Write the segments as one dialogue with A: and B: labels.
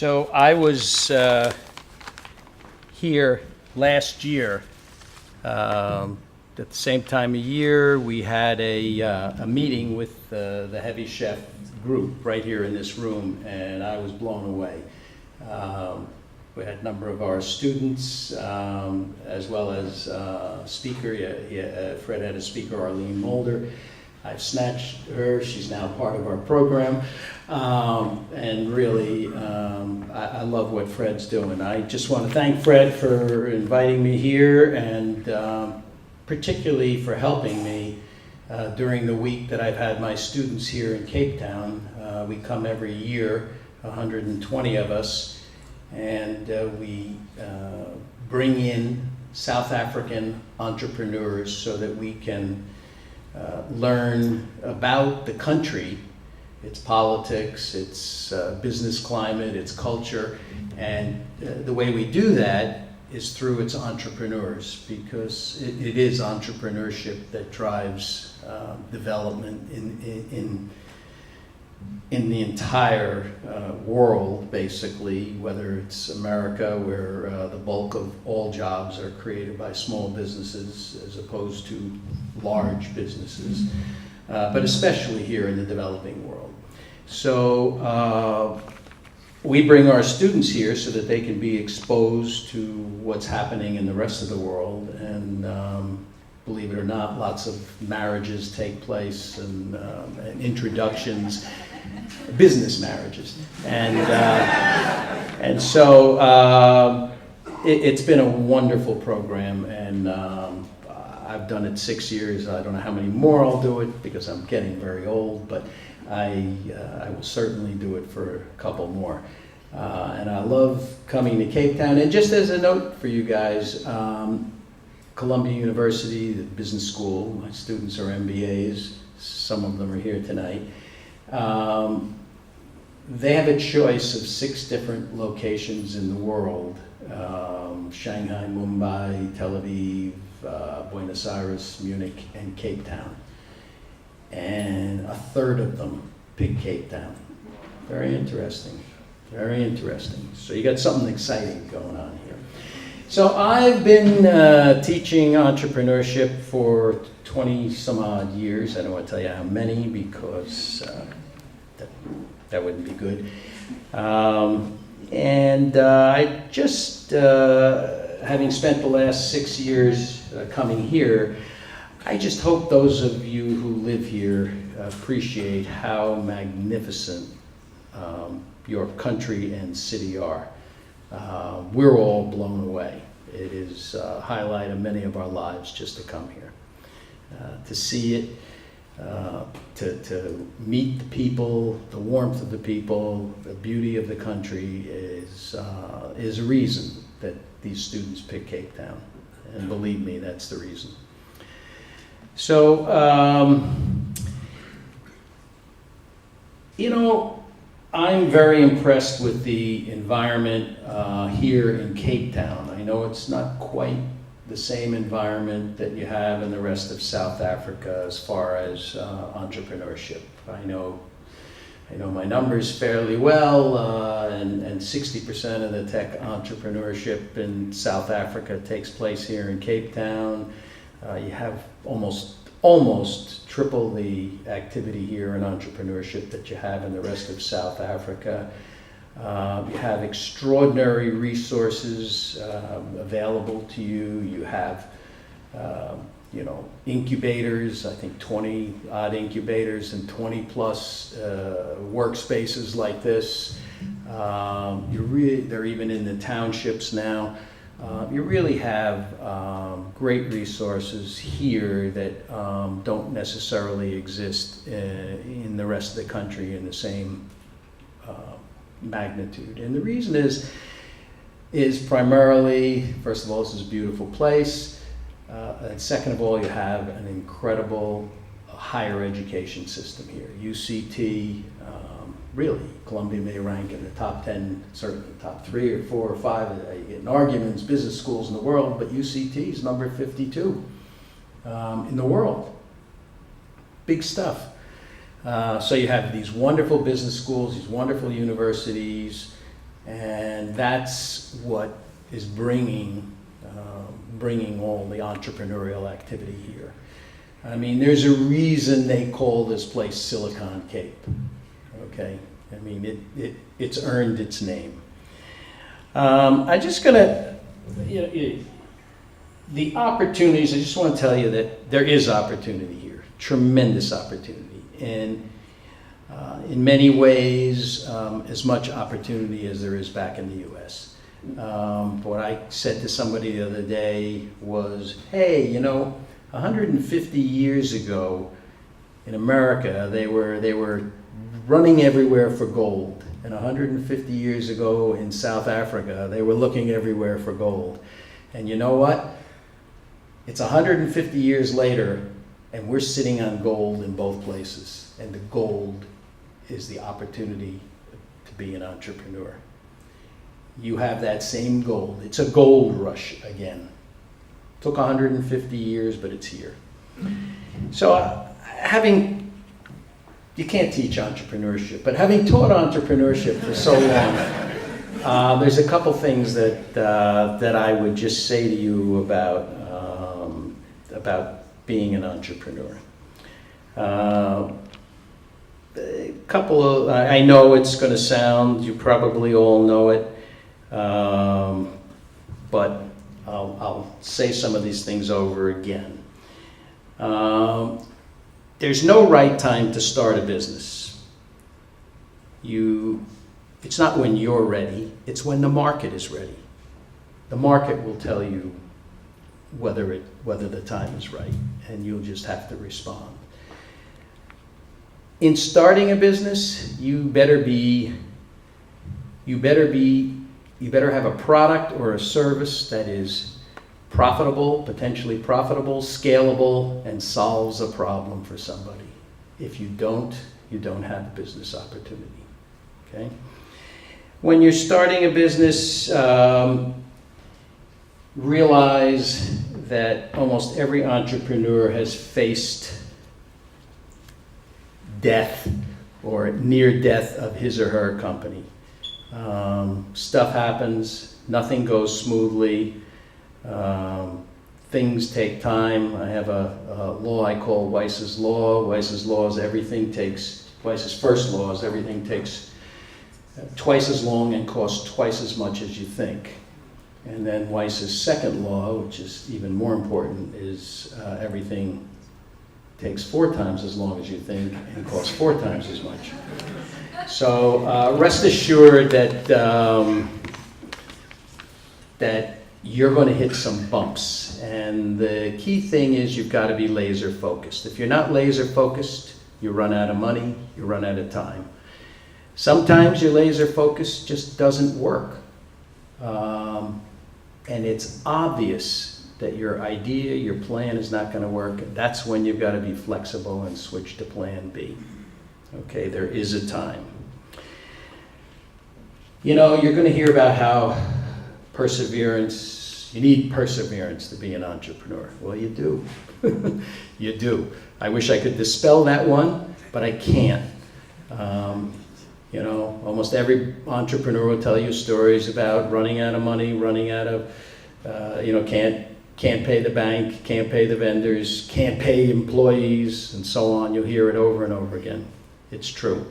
A: So I was here last year. At the same time of year, we had a meeting with the Heavy Chef group right here in this room, and I was blown away. We had a number of our students, as well as speaker. Fred had a speaker, Arlene Mulder. I've snatched her. She's now part of our program. And really, I love what Fred's doing. I just want to thank Fred for inviting me here, and particularly for helping me during the week that I've had my students here in Cape Town. We come every year, 120 of us, and we bring in South African entrepreneurs so that we can learn about the country, its politics, its business climate, its culture, and the way we do that is through its entrepreneurs, because it is entrepreneurship that drives development in the entire world, basically, whether it's America, where the bulk of all jobs are created by small businesses as opposed to large businesses, but especially here in the developing world. So we bring our students here so that they can be exposed to what's happening in the rest of the world, and believe it or not, lots of marriages take place, and introductions, business marriages, and so it's been a wonderful program, and I've done it 6 years. I don't know how many more I'll do it because I'm getting very old, but I will certainly do it for a couple more. And I love coming to Cape Town. And just as a note for you guys, Columbia University, the business school, my students are MBAs, some of them are here tonight. They have a choice of 6 different locations in the world: Shanghai, Mumbai, Tel Aviv, Buenos Aires, Munich, and Cape Town. And a third of them pick Cape Town. Very interesting, very interesting. So you got something exciting going on here. So I've been teaching entrepreneurship for 20 some odd years. I don't want to tell you how many, because that wouldn't be good. And I just, having spent the last 6 years coming here, I just hope those of you who live here appreciate how magnificent your country and city are. We're all blown away. It is a highlight of many of our lives just to come here, to see it, to meet the people, the warmth of the people, the beauty of the country is a reason that these students pick Cape Town. And believe me, that's the reason. So, I'm very impressed with the environment here in Cape Town. I know it's not quite the same environment that you have in the rest of South Africa as far as entrepreneurship. I know my numbers fairly well, and 60% of the tech entrepreneurship in South Africa takes place here in Cape Town. You have almost triple the activity here in entrepreneurship that you have in the rest of South Africa. You have extraordinary resources available to you. You have, incubators, I think 20 odd incubators and 20 plus workspaces like this. They're even in the townships now. You really have great resources here that don't necessarily exist in the rest of the country in the same magnitude. And the reason is primarily, first of all, this is a beautiful place, and second of all, you have an incredible higher education system here. UCT, really, Columbia may rank in the top 10, certainly top 3 or 4 or 5 in arguments, business schools in the world, but UCT is number 52 in the world. Big stuff. So you have these wonderful business schools, these wonderful universities, And that's what is bringing all the entrepreneurial activity here. I mean, there's a reason they call this place Silicon Cape, okay? I mean, it's earned its name. I'm just gonna, the opportunities, I just want to tell you that there is opportunity here, tremendous opportunity. And in many ways, as much opportunity as there is back in the US. What I said to somebody the other day was, hey, 150 years ago in America, they were running everywhere for gold. And 150 years ago in South Africa, they were looking everywhere for gold. And you know what? It's 150 years later, and we're sitting on gold in both places. And the gold is the opportunity to be an entrepreneur. You have that same gold. It's a gold rush again. Took 150 years, but it's here. So you can't teach entrepreneurship, but having taught entrepreneurship for so long, there's a couple things that I would just say to you about being an entrepreneur. A couple of, I know it's going to sound, you probably all know it, but I'll say some of these things over again. There's no right time to start a business. It's not when you're ready, it's when the market is ready. The market will tell you whether the time is right, and you'll just have to respond. In starting a business, you better have a product or a service that is profitable, potentially profitable, scalable, and solves a problem for somebody. If you don't have a business opportunity, okay? When you're starting a business, realize that almost every entrepreneur has faced death or near death of his or her company. Stuff happens, nothing goes smoothly, things take time. I have a law I call Weiss's Law. Weiss's Law is Weiss's first law is everything takes twice as long and costs twice as much as you think. And then Weiss's second law, which is even more important, is everything takes 4 times as long as you think and costs 4 times as much. So rest assured that you're going to hit some bumps. And the key thing is you've got to be laser focused. If you're not laser focused, you run out of money, you run out of time. Sometimes your laser focus just doesn't work. And it's obvious that your idea, your plan is not going to work. That's when you've got to be flexible and switch to plan B. Okay, there is a time. You're going to hear about how you need perseverance to be an entrepreneur. Well, you do. You do. I wish I could dispel that one, but I can't. Almost every entrepreneur will tell you stories about running out of money, running out of, can't pay the bank, can't pay the vendors, can't pay employees, and so on. You'll hear it over and over again. It's true.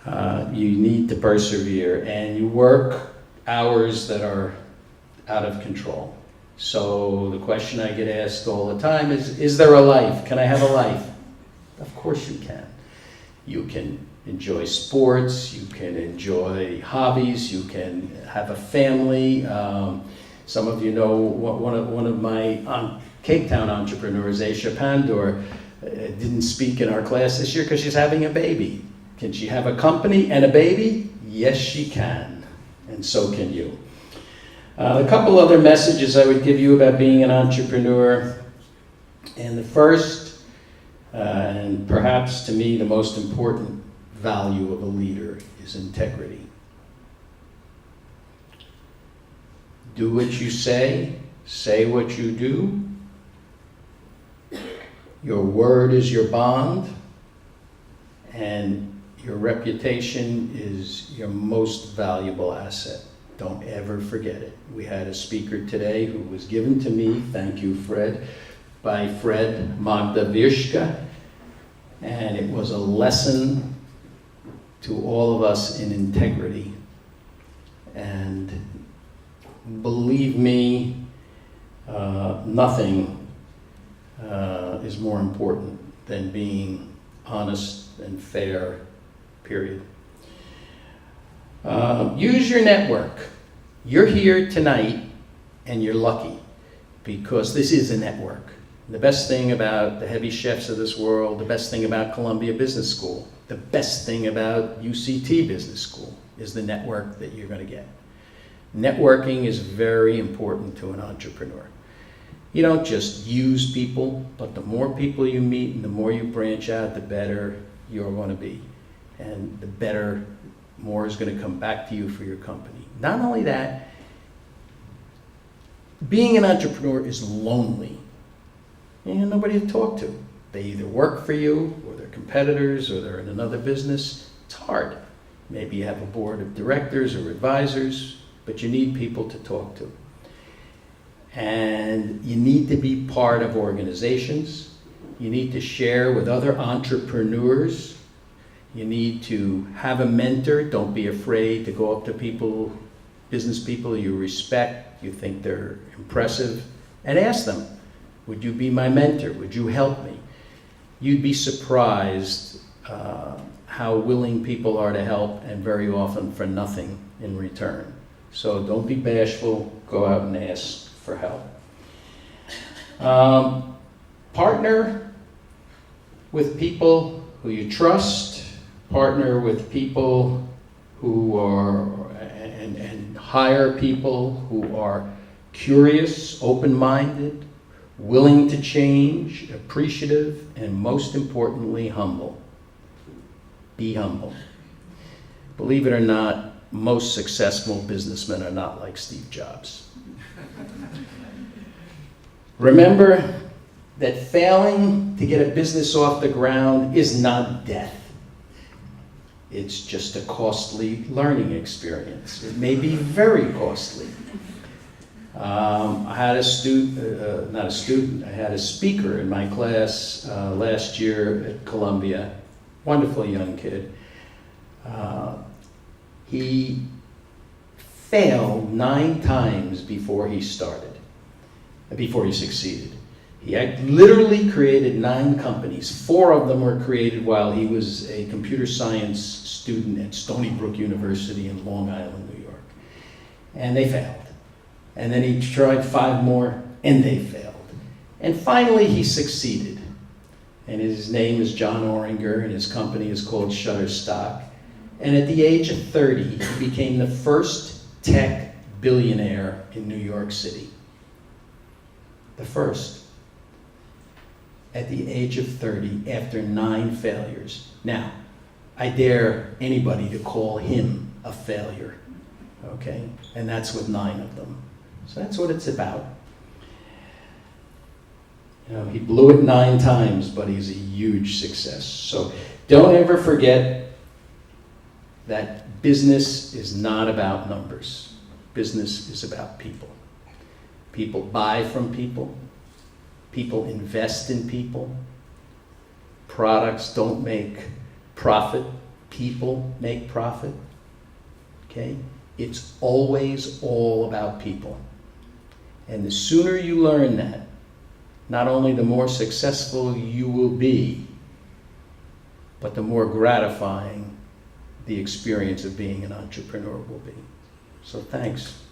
A: You need to persevere, and you work hours that are out of control. So the question I get asked all the time is there a life? Can I have a life? Of course you can. You can enjoy sports, you can enjoy hobbies, you can have a family. Some of you know one of my Cape Town entrepreneurs, Aisha Pandor, didn't speak in our class this year because she's having a baby. Can she have a company and a baby? Yes, she can, and so can you. A couple other messages I would give you about being an entrepreneur. And the first, and perhaps to me the most important value of a leader, is integrity. Do what you say what you do. Your word is your bond. And your reputation is your most valuable asset. Don't ever forget it. We had a speaker today who was given to me, thank you, Fred, by Fred Magdavishka, and it was a lesson to all of us in integrity. And believe me, nothing is more important than being honest and fair, period. Use your network. You're here tonight and you're lucky because this is a network. The best thing about the heavy chefs of this world, the best thing about Columbia Business School, the best thing about UCT Business School is the network that you're going to get. Networking is very important to an entrepreneur. You don't just use people, but the more people you meet and the more you branch out, the better you're going to be. And the better, more is going to come back to you for your company. Not only that, being an entrepreneur is lonely. You have nobody to talk to. They either work for you, or they're competitors, or they're in another business. It's hard. Maybe you have a board of directors or advisors, but you need people to talk to. And you need to be part of organizations. You need to share with other entrepreneurs. You need to have a mentor. Don't be afraid to go up to people, business people you respect, you think they're impressive, and ask them, would you be my mentor? Would you help me? You'd be surprised how willing people are to help, and very often for nothing in return. So don't be bashful, go out and ask for help. Partner with people who you trust, partner with people who are, and hire people who are curious, open-minded, willing to change, appreciative, and most importantly, humble. Be humble. Believe it or not, most successful businessmen are not like Steve Jobs. Remember that failing to get a business off the ground is not death. It's just a costly learning experience. It may be very costly. I had a student, not a student, I had a speaker in my class last year at Columbia, wonderful young kid. He failed 9 times before he succeeded. He had literally created 9 companies. 4 of them were created while he was a computer science student at Stony Brook University in Long Island, New York. And they failed. And then he tried 5 more, and they failed. And finally, he succeeded. And his name is John Oringer, and his company is called Shutterstock. And at the age of 30, he became the first tech billionaire in New York City. The first. At the age of 30, after 9 failures. Now, I dare anybody to call him a failure, okay? And that's with 9 of them. So that's what it's about. You know, he blew it 9 times, but he's a huge success. So don't ever forget that business is not about numbers. Business is about people. People buy from people. People invest in people. Products don't make profit. People make profit. Okay? It's always all about people. And the sooner you learn that, not only the more successful you will be, but the more gratifying the experience of being an entrepreneur will be. So thanks.